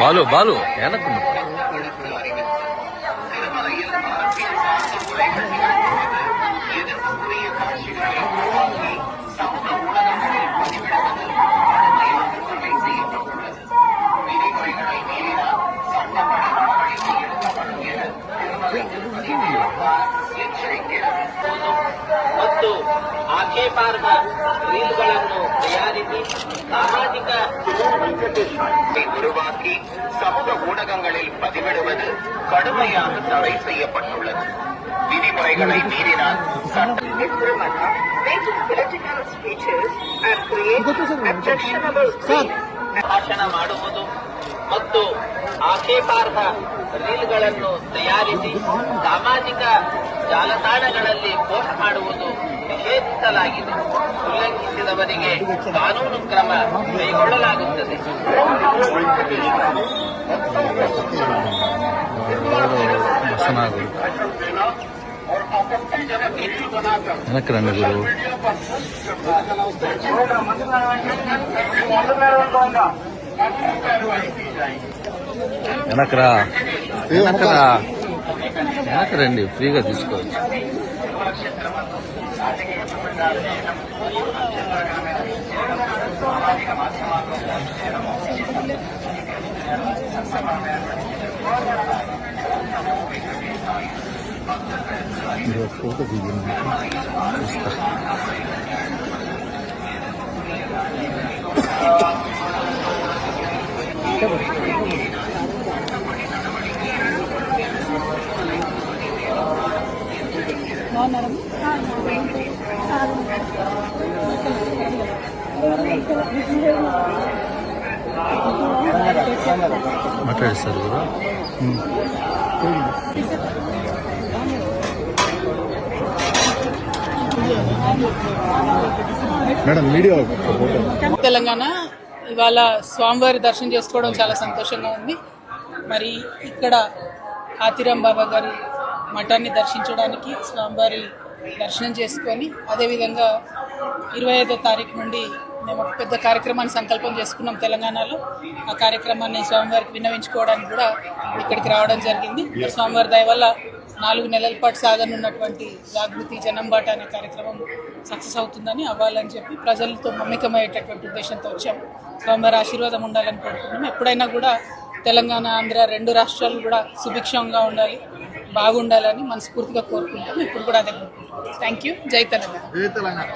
బాలు బాలు వెనక్కు ಮತ್ತು ಆಕ್ಷೇಪಾರ್ಹ ರೀಲ್ಗಳನ್ನು ತಯಾರಿಸಿ சாமாஜிக உருவாக்கி சமூக ஊடகங்களில் பதிவிடுவது கடுமையாக தடை செய்யப்பட்டுள்ளது. விதிமுறைகளை மீறினால் ಭಾಷಣ ಮಾಡುವುದು ಮತ್ತು ಆಕ್ಷೇಪಾರ್ಹ ರೀಲ್ಗಳನ್ನು ತಯಾರಿಸಿ ಸಾಮಾಜಿಕ ಜಾಲತಾಣಗಳಲ್ಲಿ ಪೋಸ್ಟ್ ಮಾಡುವುದು ನಿಷೇಧಿಸಲಾಗಿದೆ. ಉಲ್ಲಂಘಿಸಿದವರಿಗೆ ಕಾನೂನು ಕ್ರಮ ಕೈಗೊಳ್ಳಲಾಗುತ್ತದೆ. వెనకరా వెనకరా వెనక రండి, ఫ్రీగా తీసుకోవచ్చు. ఫోటో దిగింది. మాట్లాడిస్తారు కదా మేడం. వీడియో తెలంగాణ ఇవాళ స్వామివారి దర్శనం చేసుకోవడం చాలా సంతోషంగా ఉంది. మరి ఇక్కడ ఆతిరాం బాబా గారి మఠాన్ని దర్శించడానికి స్వామివారి దర్శనం చేసుకొని అదేవిధంగా 25వ తారీఖు నుండి మేము ఒక పెద్ద కార్యక్రమాన్ని సంకల్పం చేసుకున్నాం తెలంగాణలో. ఆ కార్యక్రమాన్ని స్వామివారికి విన్నవించుకోవడానికి కూడా ఇక్కడికి రావడం జరిగింది. స్వామివారి దయ వల్ల 4 నెలల పాటు సాగనున్నటువంటి జాగృతి జనంబాట అనే కార్యక్రమం సక్సెస్ అవుతుందని, అవ్వాలని చెప్పి ప్రజలతో మమేకమయ్యేటటువంటి ఉద్దేశంతో వచ్చాము. స్వామివారి ఆశీర్వాదం ఉండాలని కోరుకుంటున్నాము. ఎప్పుడైనా కూడా తెలంగాణ ఆంధ్ర 2 రాష్ట్రాలు కూడా సుభిక్షంగా ఉండాలి, బాగుండాలని మనస్ఫూర్తిగా కోరుకుంటాం. ఇప్పుడు కూడా అదే కోరుకుంటాం. Thank you. జై తెలంగాణ.